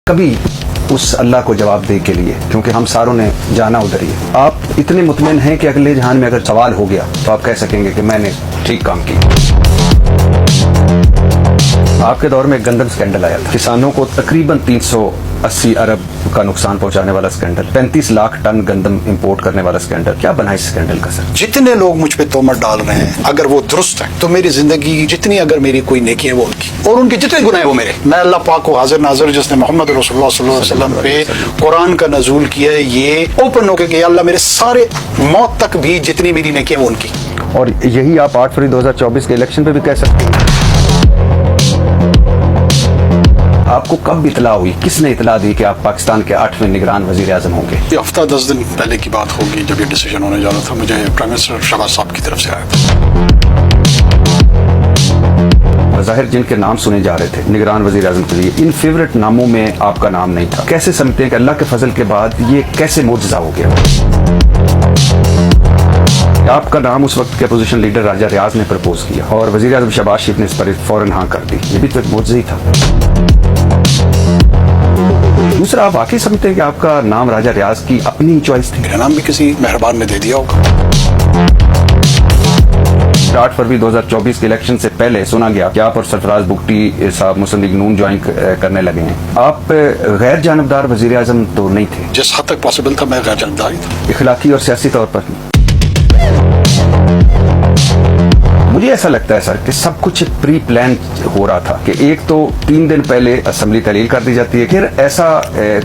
कभी उस अल्लाह को जवाब दे के लिए, क्योंकि हम सारों ने जाना उधर ही है। आप इतने मुतमिन हैं कि अगले जहान में अगर सवाल हो गया तो आप कह सकेंगे कि मैंने ठीक काम किया। आपके दौर में गंदम स्कैंडल आया था, किसानों को तकरीबन 380 अरब का नुकसान पहुंचाने वाला स्कैंडल, 35 लाख टन गंदम इंपोर्ट करने वाला स्कैंडल। क्या बना इस स्कैंडल का सर? जितने लोग मुझ पे तोहमत डाल रहे हैं, अगर वो दुरुस्त है तो मेरी जिंदगी जितनी, अगर मेरी कोई नेकी है वो उनकी, और उनके जितने गुनाह है वो मेरे। मैं अल्लाह पाक को हाजिर नाजिर, जिसने मोहम्मद रसूलुल्लाह सल्लल्लाहु अलैहि वसल्लम पे कुरान का नजूल किया है, ये ओपन होकर कि अल्लाह मेरे सारे मौत तक भी जितनी मेरी नेकी है वो उनकी। और यही आप 8 फरवरी 2024 के इलेक्शन पे भी कह सकते हैं। आपको कब इतला हुई, किसने इतला दी कि आप पाकिस्तान के 8वें निगरान वजीर आजम होंगे? ये हफ्ता 10 दिन पहले की बात होगी, जब ये डिसीजन होने जा रहा था, मुझे प्राइम मिनिस्टर शहबाज साहब की तरफ से आया था। ज़ाहिर जिनके नाम सुने जा रहे थे निगरान वजीर आजम के लिए, इन फेवरेट नामों में आपका नाम नहीं था। कैसे समझते हैं कि अल्लाह के फजल के बाद ये कैसे मोजज़ा हो गया? आपका नाम उस वक्त के अपोजिशन लीडर राजा रियाज ने प्रपोज किया और वजीर आजम शहबाज शरीफ ने इस पर फौरन हाँ कर दी। ये भी तो एक मोजज़ा ही था। दूसरा, आप वाकई समझते हैं कि आपका नाम राजा रियाज की अपनी चॉइस थी? मेरा नाम भी किसी मेहरबान ने दे दिया होगा। 8 फरवरी 2024 के इलेक्शन से पहले सुना गया कि आप और सरफराज बुगटी साहब मुस्लिम लीग नून ज्वाइन करने लगे हैं। आप गैर जानबदार वजीर आजम तो नहीं थे? जिस हद तक पॉसिबल था मैं गैर जानबदार ही था। इखलाकी और सियासी तौर पर मुझे ऐसा लगता है सर कि सब कुछ प्री प्लान हो रहा था कि एक तो 3 दिन पहले असेंबली तहलील कर दी जाती है, फिर ऐसा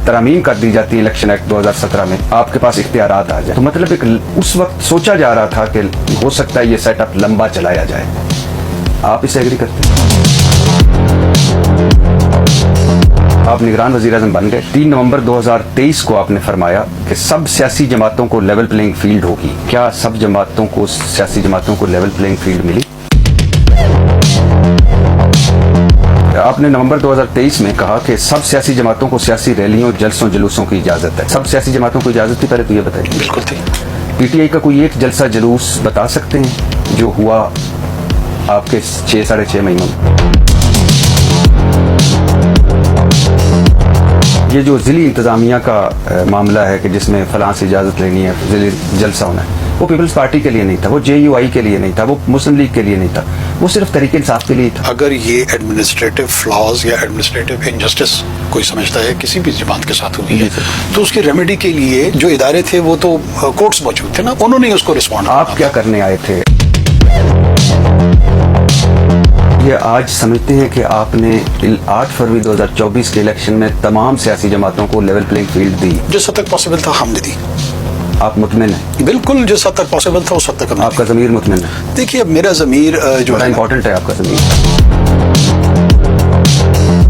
तरमीम कर दी जाती है इलेक्शन एक्ट 2017 में, आपके पास इख्तियारात आ जाए। तो मतलब एक उस वक्त सोचा जा रहा था कि हो सकता है ये सेटअप लंबा चलाया जाए। आप इसे एग्री करते हैं? आप निगरान वजीर आजम बन गए। 3 नवंबर 2023 को आपने फरमाया कि सब सियासी जमातों को लेवल प्लेइंग फील्ड होगी। क्या सब जमातों को, सियासी जमातों को लेवल प्लेइंग फील्ड मिली? आपने नवंबर 2023 में कहा कि सब सियासी जमातों को सियासी रैलियों, जलसों, जुलूसों की इजाजत है। सब सियासी जमातों को इजाजत थी? पहले तो ये बताइए। बिल्कुल थी। पीटीआई का कोई एक जलसा जुलूस बता सकते हैं जो हुआ आपके 6 साढ़े 6 महीनों में? ये जो जिली इंतजामिया का मामला है कि जिसमें फलां से इजाजत लेनी है, जिली जलसा होना है, वो पीपल्स पार्टी के लिए नहीं था, वो JUI के लिए नहीं था, वो मुस्लिम लीग के लिए नहीं था, वो सिर्फ तहरीक इंसाफ के लिए था। अगर ये एडमिनिस्ट्रेटिव फ्लॉज या एडमिनिस्ट्रेटिव इनजस्टिस कोई समझता है किसी भी जमात के साथ हुई है, तो उसकी रेमेडी के लिए जो इदारे थे वो तो कोर्ट्स मौजूद थे ना, उन्होंने उसको रिस्पॉन्ड। आप क्या करने आए थे? ये आज समझते हैं कि आपने 8 फरवरी 2024 के इलेक्शन में तमाम सियासी जमातों को लेवल प्लेइंग फील्ड दी? जिस हद तक पॉसिबल था हमने दी। आप मुतमिन हैं? बिल्कुल, जिस हद तक पॉसिबल था उस हद तक। आपका ज़मीर मुतमिन है? देखिए, अब मेरा ज़मीर जो बड़ा इंपॉर्टेंट है आपका ज़मीर।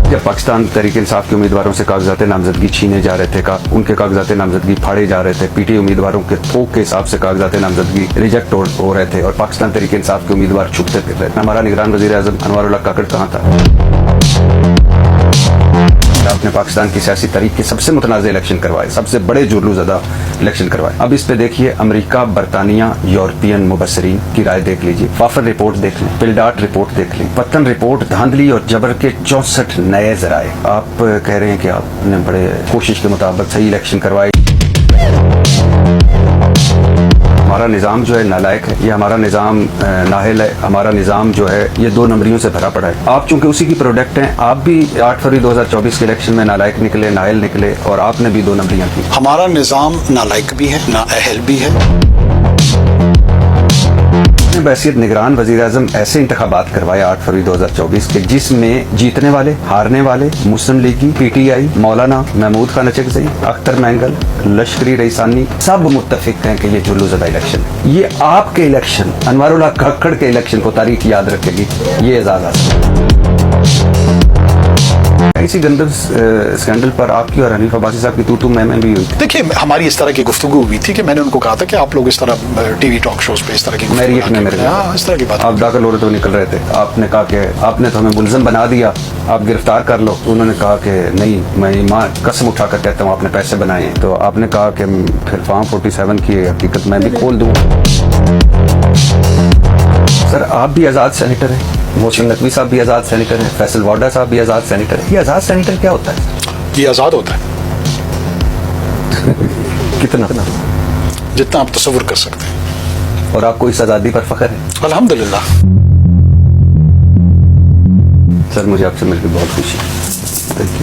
जब पाकिस्तान तहरीक इंसाफ के उम्मीदवारों से कागजात नामजदगी छीने जा रहे थे, उनके कागजात नामजदगी फाड़े जा रहे थे, पीटीआई उम्मीदवारों के थोक के हिसाब से कागजात नामजदगी रिजेक्ट हो रहे थे और पाकिस्तान तहरीक इंसाफ के उम्मीदवार छुपते फिर रहे थे, हमारा निगरान वजीर आजम अनवारुल्लाह काकड़ कहाँ था? आपने पाकिस्तान की सियासी तारीख के सबसे मुतनाज़ इलेक्शन करवाए, सबसे बड़े जुर्लूज़दा इलेक्शन करवाए। अब इस पे देखिए, अमेरिका, बरतानिया, यूरोपियन मुबस्सरीन की राय देख लीजिए, फाफर रिपोर्ट देख लें, पिलडाट रिपोर्ट देख लें, पत्तन रिपोर्ट, धांधली और जबर के 64 नए जराए। आप कह रहे हैं कि आपने बड़े कोशिश के मुताबिक सही इलेक्शन करवाए। हमारा निज़ाम जो है नालायक है, ये हमारा निज़ाम नाहिल है, हमारा निज़ाम जो है ये 2 नंबरियों से भरा पड़ा है। आप चूंकि उसी की प्रोडक्ट हैं, आप भी 8 फरवरी 2024 के इलेक्शन में नालायक निकले, नाहिल निकले और आपने भी 2 नंबरियां की। हमारा निज़ाम नालायक भी है, नाअहल भी है। बहसियत निगरान वजीर आजम ऐसे इंतखाबात करवाए 8 फरवरी 2024 के जिसमें जीतने वाले, हारने वाले, मुस्लिम लीगी, PTI, मौलाना महमूद खान अचकज़ई, अख्तर मैंगल, लश्करी रईसानी, सब मुत्तफिक हैं कि ये जुलूज़दा इलेक्शन, ये आपके इलेक्शन, अनवारुल्लाह काकड़ के इलेक्शन को तारीख याद रखेगी। ये एजाज़ इसी गंदम स्कैंडल पर आपकी और हनीफ अब्बासी साहब की तू मैं भी हुई थी। देखिए, हमारी इस तरह की गुफ्तगू हुई थी कि मैंने उनको कहा था कि आप लोग इस तरह टीवी टॉक शोज पे इस तरह की इस तरह की बात आप दाखिल हो रहे तो निकल रहे थे, आपने कहा कि आपने तो हमें मुलज़म बना दिया, आप गिरफ्तार कर लो। उन्होंने कहा कि नहीं, मैं माँ कसम उठा कर कहता हूँ आपने पैसे बनाए। तो आपने कहा कि फिर फॉर्म 47 की हकीकत मैं भी खोल दूँ। सर, आप भी आज़ाद सेनेटर हैं, मोहसिन नकवी साहब भी आज़ाद सेनेटर हैं, फैसल वाडा साहब भी आज़ाद सेनेटर हैं। ये आज़ाद सेनेटर क्या होता है? ये आज़ाद होता है कितना जितना आप तसव्वुर कर सकते हैं। और आपको इस आज़ादी पर फख्र है? अल्हम्दुलिल्लाह। सर मुझे आपसे मिलकर बहुत खुशी है। Thank you.